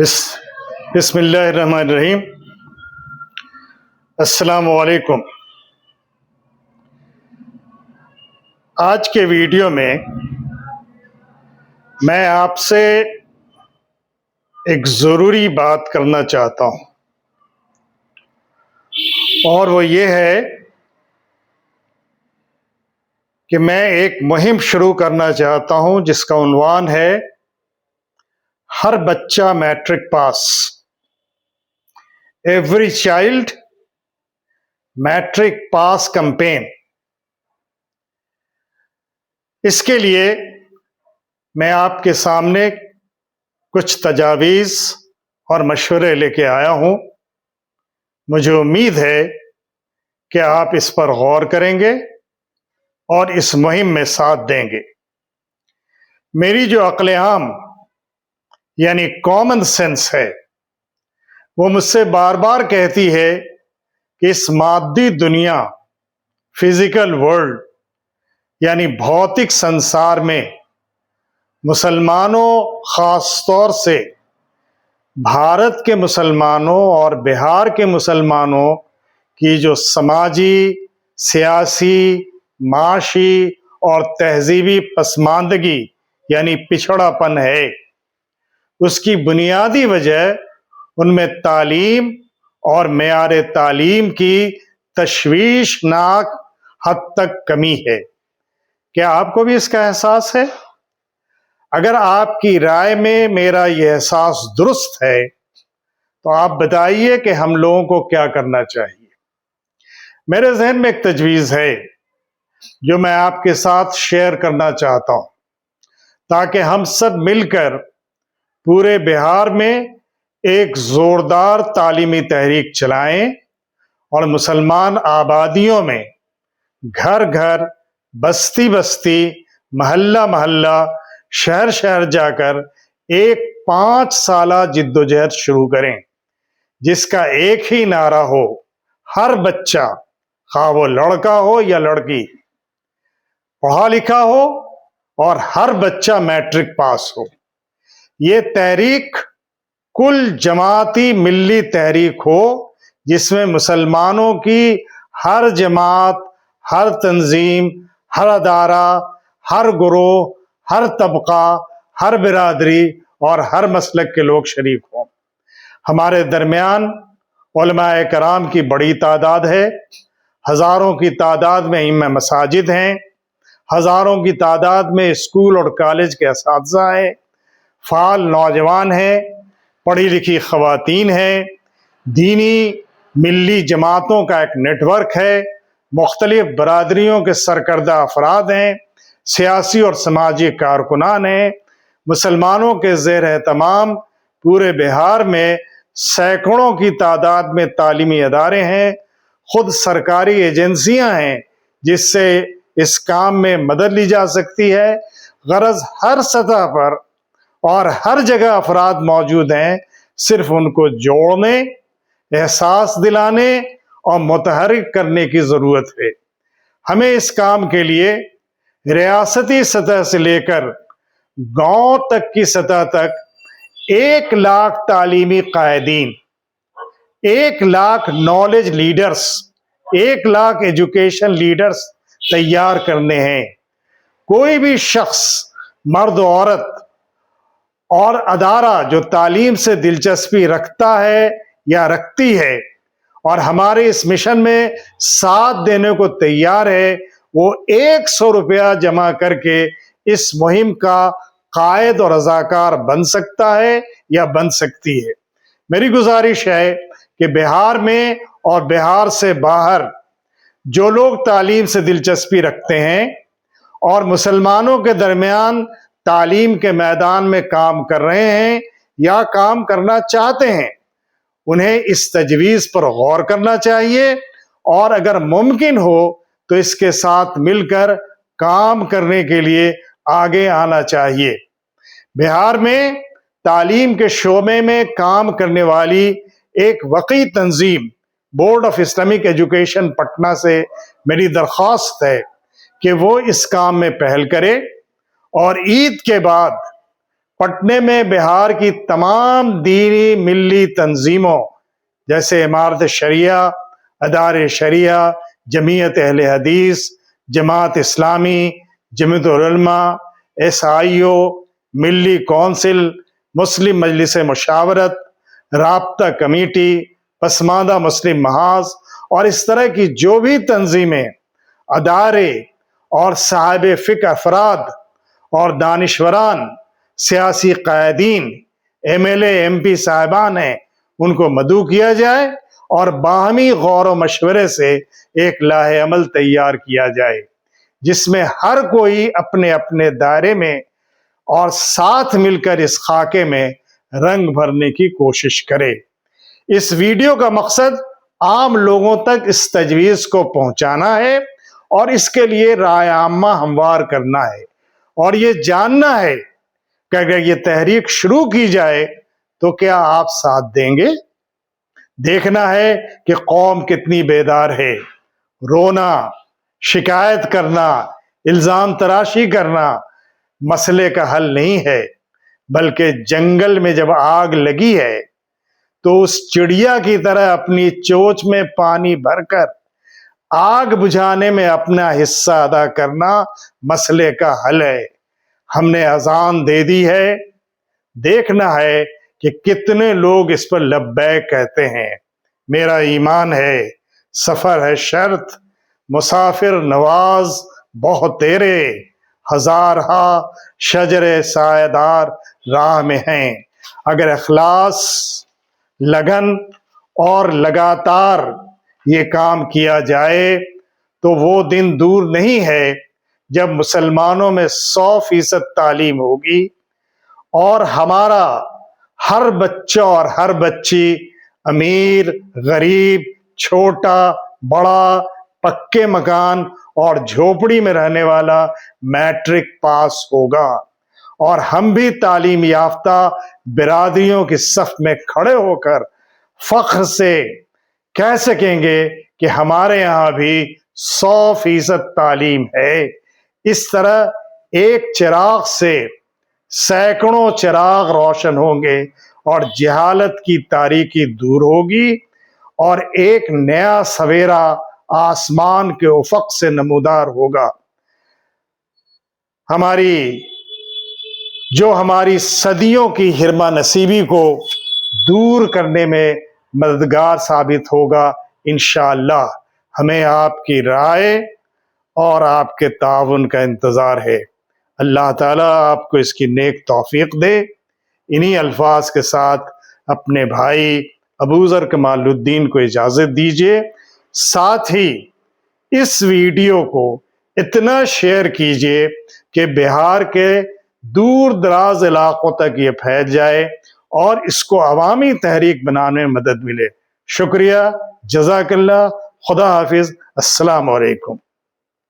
بسم اللہ الرحمن الرحیم۔ السلام علیکم۔ آج کے ویڈیو میں میں آپ سے ایک ضروری بات کرنا چاہتا ہوں، اور وہ یہ ہے کہ میں ایک مہم شروع کرنا چاہتا ہوں جس کا عنوان ہے ہر بچہ matric pass, every child matric pass campaign. اس کے لیے میں آپ کے سامنے کچھ تجاویز اور مشورے لے کے آیا ہوں۔ مجھے امید ہے کہ آپ اس پر غور کریں گے اور اس مہم میں ساتھ دیں گے۔ میری جو عقل عام یعنی کامن سینس ہے وہ مجھ سے بار بار کہتی ہے کہ اس مادی دنیا، فزیکل ورلڈ یعنی بھوتک سنسار میں مسلمانوں، خاص طور سے بھارت کے مسلمانوں اور بہار کے مسلمانوں کی جو سماجی، سیاسی، معاشی اور تہذیبی پسماندگی یعنی پچھڑا پن ہے، اس کی بنیادی وجہ ان میں تعلیم اور معیار تعلیم کی تشویشناک حد تک کمی ہے۔ کیا آپ کو بھی اس کا احساس ہے؟ اگر آپ کی رائے میں میرا یہ احساس درست ہے تو آپ بتائیے کہ ہم لوگوں کو کیا کرنا چاہیے۔ میرے ذہن میں ایک تجویز ہے جو میں آپ کے ساتھ شیئر کرنا چاہتا ہوں، تاکہ ہم سب مل کر پورے بہار میں ایک زوردار تعلیمی تحریک چلائیں اور مسلمان آبادیوں میں گھر گھر، بستی بستی، محلہ محلہ، شہر شہر جا کر ایک 5 سالہ جدوجہد شروع کریں، جس کا ایک ہی نعرہ ہو: ہر بچہ، خواہ وہ لڑکا ہو یا لڑکی، پڑھا لکھا ہو اور ہر بچہ میٹرک پاس ہو۔ یہ تحریک کل جماعتی ملی تحریک ہو جس میں مسلمانوں کی ہر جماعت، ہر تنظیم، ہر ادارہ، ہر گروہ، ہر طبقہ، ہر برادری اور ہر مسلک کے لوگ شریک ہوں۔ ہمارے درمیان علماء کرام کی بڑی تعداد ہے، ہزاروں کی تعداد میں ائمہ مساجد ہیں، ہزاروں کی تعداد میں اسکول اور کالج کے اساتذہ ہیں، فعال نوجوان ہیں، پڑھی لکھی خواتین ہیں، دینی ملی جماعتوں کا ایک نیٹ ورک ہے، مختلف برادریوں کے سرکردہ افراد ہیں، سیاسی اور سماجی کارکنان ہیں۔ مسلمانوں کے زیر اہتمام پورے بہار میں سینکڑوں کی تعداد میں تعلیمی ادارے ہیں، خود سرکاری ایجنسیاں ہیں جس سے اس کام میں مدد لی جا سکتی ہے۔ غرض ہر سطح پر اور ہر جگہ افراد موجود ہیں، صرف ان کو جوڑنے، احساس دلانے اور متحرک کرنے کی ضرورت ہے۔ ہمیں اس کام کے لیے ریاستی سطح سے لے کر گاؤں تک کی سطح تک 1 لاکھ تعلیمی قائدین، 1 lakh knowledge leaders, 1 lakh education leaders تیار کرنے ہیں۔ کوئی بھی شخص، مرد و عورت اور ادارہ جو تعلیم سے دلچسپی رکھتا ہے یا رکھتی ہے اور ہمارے اس مشن میں ساتھ دینے کو تیار ہے، وہ 100 روپیہ جمع کر کے اس مہم کا قائد اور رضاکار بن سکتا ہے یا بن سکتی ہے۔ میری گزارش ہے کہ بہار میں اور بہار سے باہر جو لوگ تعلیم سے دلچسپی رکھتے ہیں اور مسلمانوں کے درمیان تعلیم کے میدان میں کام کر رہے ہیں یا کام کرنا چاہتے ہیں، انہیں اس تجویز پر غور کرنا چاہیے اور اگر ممکن ہو تو اس کے ساتھ مل کر کام کرنے کے لیے آگے آنا چاہیے۔ بہار میں تعلیم کے شعبے میں کام کرنے والی ایک وقی تنظیم board of Islamic education Patna سے میری درخواست ہے کہ وہ اس کام میں پہل کرے اور عید کے بعد پٹنے میں بہار کی تمام دینی ملی تنظیموں جیسے امارت شریعہ، ادارے شریعہ، جمعیت اہل حدیث، جماعت اسلامی، جمعیت العلماء، SIO، ملی کونسل، مسلم مجلس مشاورت، رابطہ کمیٹی، پسماندہ مسلم محاذ اور اس طرح کی جو بھی تنظیمیں، ادارے اور صاحب فقہ افراد اور دانشوران، سیاسی قائدین، MLA MP صاحبان ہیں، ان کو مدعو کیا جائے اور باہمی غور و مشورے سے ایک لاہ عمل تیار کیا جائے جس میں ہر کوئی اپنے اپنے دائرے میں اور ساتھ مل کر اس خاکے میں رنگ بھرنے کی کوشش کرے۔ اس ویڈیو کا مقصد عام لوگوں تک اس تجویز کو پہنچانا ہے اور اس کے لیے رائے عامہ ہموار کرنا ہے اور یہ جاننا ہے کہ اگر یہ تحریک شروع کی جائے تو کیا آپ ساتھ دیں گے؟ دیکھنا ہے کہ قوم کتنی بیدار ہے۔ رونا، شکایت کرنا، الزام تراشی کرنا مسئلے کا حل نہیں ہے، بلکہ جنگل میں جب آگ لگی ہے تو اس چڑیا کی طرح اپنی چونچ میں پانی بھر کر آگ بجھانے میں اپنا حصہ ادا کرنا مسئلے کا حل ہے۔ ہم نے اذان دے دی ہے، دیکھنا ہے کہ کتنے لوگ اس پر لبیک کہتے ہیں۔ میرا ایمان ہے، سفر ہے شرط، مسافر نواز بہت تیرے، ہزارہا شجر سایہ دار راہ میں ہیں۔ اگر اخلاص، لگن اور لگاتار یہ کام کیا جائے تو وہ دن دور نہیں ہے جب مسلمانوں میں 100% تعلیم ہوگی اور ہمارا ہر بچہ اور ہر بچی امیر، غریب، چھوٹا، بڑا، پکے مکان اور جھوپڑی میں رہنے والا میٹرک پاس ہوگا اور ہم بھی تعلیم یافتہ برادریوں کی صف میں کھڑے ہو کر فخر سے کہہ سکیں گے کہ ہمارے یہاں بھی 100% تعلیم ہے۔ اس طرح ایک چراغ سے سینکڑوں چراغ روشن ہوں گے اور جہالت کی تاریکی دور ہوگی اور ایک نیا سویرا آسمان کے افق سے نمودار ہوگا۔ ہماری صدیوں کی حرمہ نصیبی کو دور کرنے میں مددگار ثابت ہوگا انشاءاللہ۔ ہمیں آپ کی رائے اور آپ کے تعاون کا انتظار ہے۔ اللہ تعالیٰ آپ کو اس کی نیک توفیق دے۔ انہی الفاظ کے ساتھ اپنے بھائی ابوذر کمال الدین کو اجازت دیجیے۔ ساتھ ہی اس ویڈیو کو اتنا شیئر کیجیے کہ بہار کے دور دراز علاقوں تک یہ پھیل جائے اور اس کو عوامی تحریک بنانے میں مدد ملے۔ شکریہ، جزاک اللہ، خدا حافظ، السلام علیکم۔